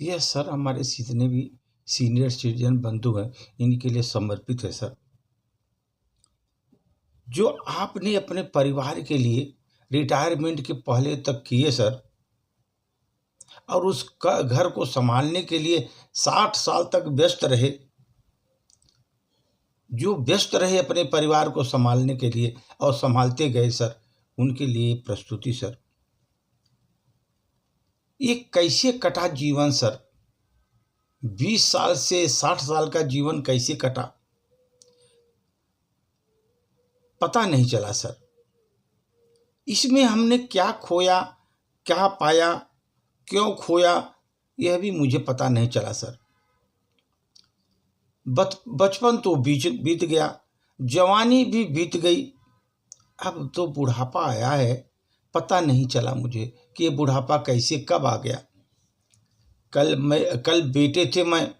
यह सर हमारे जितने भी सीनियर सिटीजन बंधु हैं इनके लिए समर्पित है सर। जो आपने अपने परिवार के लिए रिटायरमेंट के पहले तक किए सर, और उस घर को संभालने के लिए 60 साल तक व्यस्त रहे, जो व्यस्त रहे अपने परिवार को संभालने के लिए और संभालते गए सर, उनके लिए प्रस्तुति सर। ये कैसे कटा जीवन सर, 20 साल से 60 साल का जीवन कैसे कटा पता नहीं चला सर। इसमें हमने क्या खोया, क्या पाया, क्यों खोया, यह भी मुझे पता नहीं चला सर। बचपन तो बीत गया, जवानी भी बीत गई, अब तो बुढ़ापा आया है। पता नहीं चला मुझे कि ये बुढ़ापा कैसे कब आ गया। कल बेटे थे मैं,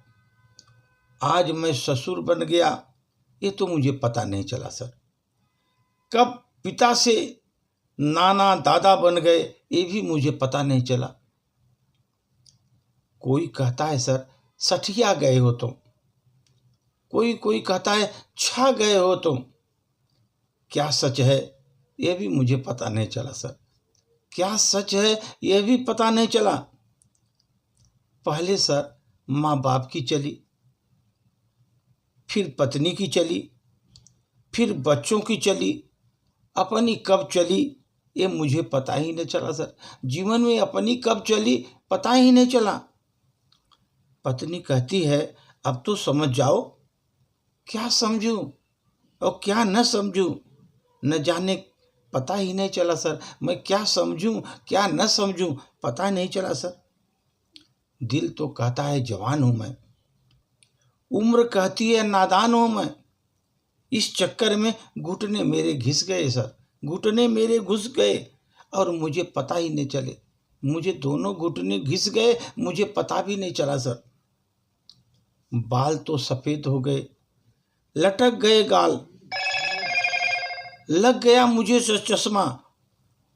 आज मैं ससुर बन गया, ये तो मुझे पता नहीं चला सर। कब पिता से नाना दादा बन गए, ये भी मुझे पता नहीं चला। कोई कहता है सर सठिया गए हो तुम, कोई कहता है छा गए हो तुम। क्या सच है यह भी मुझे पता नहीं चला सर। क्या सच है यह भी पता नहीं चला। पहले सर माँ बाप की चली, फिर पत्नी की चली, फिर बच्चों की चली, अपनी कब चली ये मुझे पता ही नहीं चला सर। जीवन में अपनी कब चली पता ही नहीं चला। पत्नी कहती है अब तो समझ जाओ, क्या समझूं और क्या न समझूं, न जाने, पता ही नहीं चला सर। मैं क्या समझूं क्या न समझूं पता नहीं चला सर। दिल तो कहता है जवान हूं मैं, उम्र कहती है नादान हूं मैं। इस चक्कर में घुटने मेरे घिस गए सर, घुटने मेरे घुस गए और मुझे पता ही नहीं चले। मुझे दोनों घुटने घिस गए, मुझे पता भी नहीं चला सर। बाल तो सफेद हो गए, लटक गए गाल, लग गया मुझे चश्मा।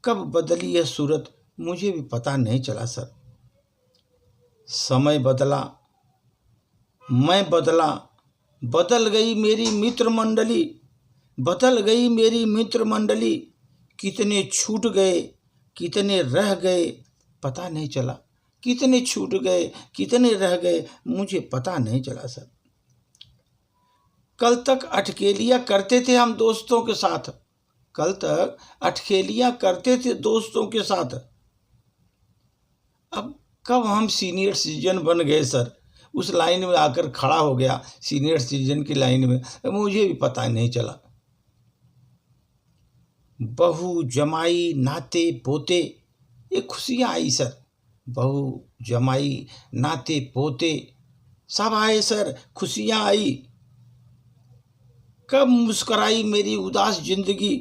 कब बदली यह सूरत मुझे भी पता नहीं चला सर। समय बदला, मैं बदला, बदल गई मेरी मित्र मंडली, बदल गई मेरी मित्र मंडली। कितने छूट गए कितने रह गए पता नहीं चला। कितने छूट गए कितने रह गए मुझे पता नहीं चला सर। कल तक अठखेलियाँ करते थे हम दोस्तों के साथ, कल तक अठखेलियाँ करते थे दोस्तों के साथ। अब कब हम सीनियर सिटीजन बन गए सर, उस लाइन में आकर खड़ा हो गया सीनियर सिटीजन की लाइन में, मुझे भी पता नहीं चला। बहू जमाई नाते पोते ये खुशियाँ आई सर। बहू जमाई नाते पोते सब आए सर, खुशियाँ आई। कब मुस्कराई मेरी उदास जिंदगी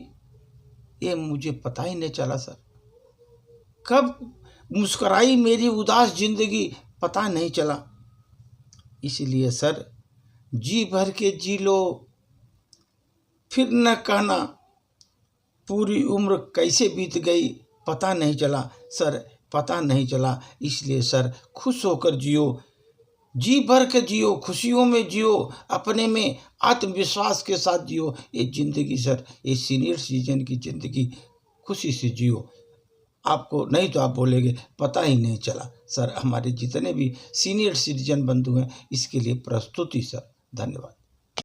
ये मुझे पता ही नहीं चला सर। कब मुस्कराई मेरी उदास जिंदगी पता नहीं चला। इसलिए सर जी भर के जी लो, फिर न कहना पूरी उम्र कैसे बीत गई पता नहीं चला सर, पता नहीं चला। इसलिए सर खुश होकर जियो, जी भर के जियो, खुशियों में जियो, अपने में आत्मविश्वास के साथ जियो। ये जिंदगी सर, ये सीनियर सिटीजन की जिंदगी खुशी से जियो। आपको नहीं तो आप बोलेंगे पता ही नहीं चला सर। हमारे जितने भी सीनियर सिटीजन बंधु हैं इसके लिए प्रस्तुति सर। धन्यवाद।